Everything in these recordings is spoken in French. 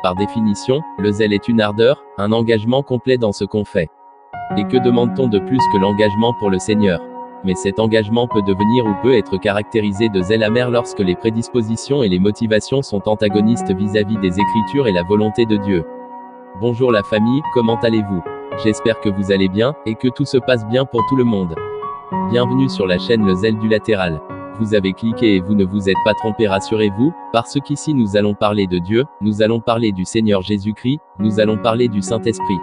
Par définition, le zèle est une ardeur, un engagement complet dans ce qu'on fait. Et que demande-t-on de plus que l'engagement pour le Seigneur? Mais cet engagement peut devenir ou peut être caractérisé de zèle amer lorsque les prédispositions et les motivations sont antagonistes vis-à-vis des Écritures et la volonté de Dieu. Bonjour la famille, comment allez-vous? J'espère que vous allez bien, et que tout se passe bien pour tout le monde. Bienvenue sur la chaîne Le Zèle du Latéral. Vous avez cliqué et vous ne vous êtes pas trompé, rassurez-vous, parce qu'ici nous allons parler de Dieu, nous allons parler du Seigneur Jésus-Christ, nous allons parler du Saint-Esprit.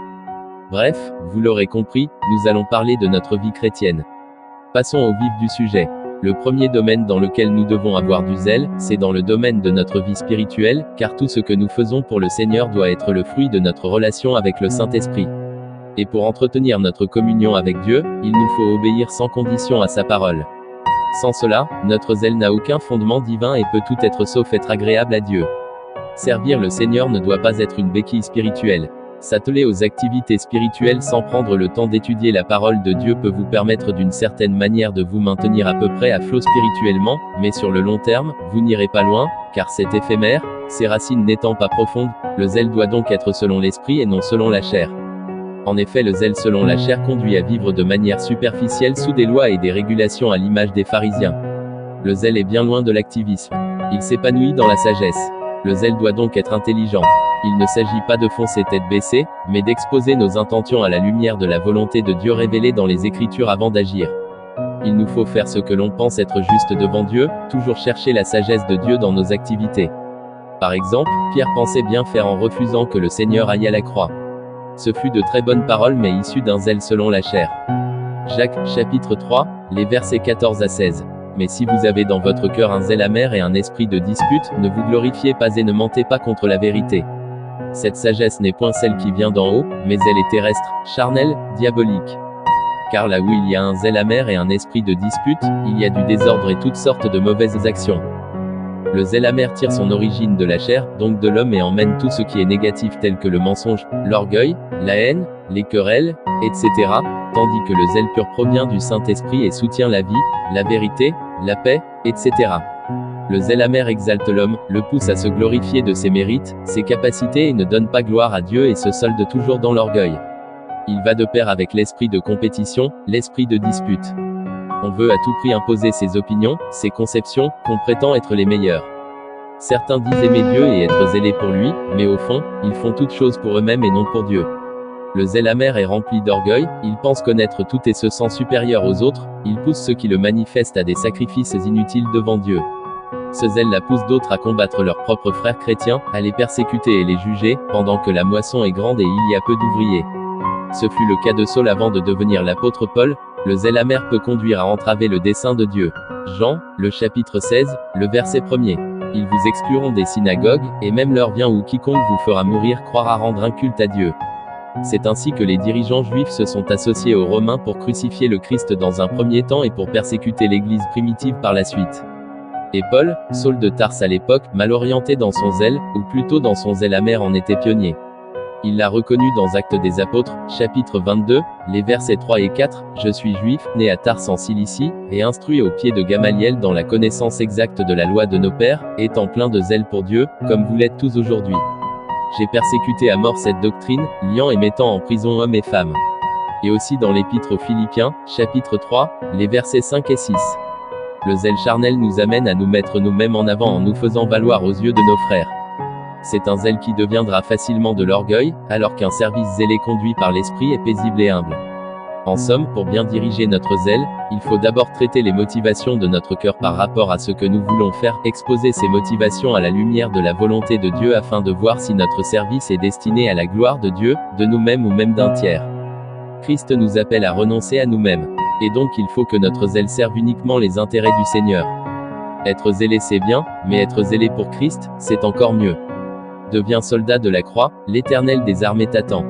Bref, vous l'aurez compris, nous allons parler de notre vie chrétienne. Passons au vif du sujet. Le premier domaine dans lequel nous devons avoir du zèle, c'est dans le domaine de notre vie spirituelle, car tout ce que nous faisons pour le Seigneur doit être le fruit de notre relation avec le Saint-Esprit. Et pour entretenir notre communion avec Dieu, il nous faut obéir sans condition à sa parole. Sans cela, notre zèle n'a aucun fondement divin et peut tout être sauf être agréable à Dieu. Servir le Seigneur ne doit pas être une béquille spirituelle. S'atteler aux activités spirituelles sans prendre le temps d'étudier la parole de Dieu peut vous permettre d'une certaine manière de vous maintenir à peu près à flot spirituellement, mais sur le long terme, vous n'irez pas loin, car c'est éphémère, ses racines n'étant pas profondes, le zèle doit donc être selon l'esprit et non selon la chair. En effet, le zèle selon la chair conduit à vivre de manière superficielle sous des lois et des régulations à l'image des pharisiens. Le zèle est bien loin de l'activisme. Il s'épanouit dans la sagesse. Le zèle doit donc être intelligent. Il ne s'agit pas de foncer tête baissée, mais d'exposer nos intentions à la lumière de la volonté de Dieu révélée dans les Écritures avant d'agir. Il nous faut faire ce que l'on pense être juste devant Dieu, toujours chercher la sagesse de Dieu dans nos activités. Par exemple, Pierre pensait bien faire en refusant que le Seigneur aille à la croix. Ce fut de très bonnes paroles mais issues d'un zèle selon la chair. Jacques, chapitre 3, les versets 14 à 16. Mais si vous avez dans votre cœur un zèle amer et un esprit de dispute, ne vous glorifiez pas et ne mentez pas contre la vérité. Cette sagesse n'est point celle qui vient d'en haut, mais elle est terrestre, charnelle, diabolique. Car là où il y a un zèle amer et un esprit de dispute, il y a du désordre et toutes sortes de mauvaises actions. Le zèle amer tire son origine de la chair, donc de l'homme, et emmène tout ce qui est négatif tel que le mensonge, l'orgueil, la haine, les querelles, etc., tandis que le zèle pur provient du Saint-Esprit et soutient la vie, la vérité, la paix, etc. Le zèle amer exalte l'homme, le pousse à se glorifier de ses mérites, ses capacités et ne donne pas gloire à Dieu et se solde toujours dans l'orgueil. Il va de pair avec l'esprit de compétition, l'esprit de dispute. On veut à tout prix imposer ses opinions, ses conceptions, qu'on prétend être les meilleures. Certains disent aimer Dieu et être zélés pour lui, mais au fond, ils font toutes choses pour eux-mêmes et non pour Dieu. Le zèle amer est rempli d'orgueil, il pense connaître tout et se sent supérieur aux autres, il pousse ceux qui le manifestent à des sacrifices inutiles devant Dieu. Ce zèle la pousse d'autres à combattre leurs propres frères chrétiens, à les persécuter et les juger, pendant que la moisson est grande et il y a peu d'ouvriers. Ce fut le cas de Saul avant de devenir l'apôtre Paul. Le zèle amer peut conduire à entraver le dessein de Dieu. Jean, le chapitre 16, le verset 1er. Ils vous excluront des synagogues, et même l'heure vient où quiconque vous fera mourir croira rendre un culte à Dieu. C'est ainsi que les dirigeants juifs se sont associés aux Romains pour crucifier le Christ dans un premier temps et pour persécuter l'Église primitive par la suite. Et Paul, Saul de Tarse à l'époque, mal orienté dans son zèle, ou plutôt dans son zèle amer, en était pionnier. Il l'a reconnu dans Actes des Apôtres, chapitre 22, les versets 3 et 4, « Je suis juif, né à Tarse en Cilicie, et instruit au pied de Gamaliel dans la connaissance exacte de la loi de nos pères, étant plein de zèle pour Dieu, comme vous l'êtes tous aujourd'hui. J'ai persécuté à mort cette doctrine, liant et mettant en prison hommes et femmes. » Et aussi dans l'Épître aux Philippiens, chapitre 3, les versets 5 et 6. Le zèle charnel nous amène à nous mettre nous-mêmes en avant en nous faisant valoir aux yeux de nos frères. C'est un zèle qui deviendra facilement de l'orgueil, alors qu'un service zélé conduit par l'esprit est paisible et humble. En somme, pour bien diriger notre zèle, il faut d'abord traiter les motivations de notre cœur par rapport à ce que nous voulons faire, exposer ces motivations à la lumière de la volonté de Dieu afin de voir si notre service est destiné à la gloire de Dieu, de nous-mêmes ou même d'un tiers. Christ nous appelle à renoncer à nous-mêmes. Et donc il faut que notre zèle serve uniquement les intérêts du Seigneur. Être zélé c'est bien, mais être zélé pour Christ, c'est encore mieux. Deviens soldat de la croix, l'Éternel des armées t'attend.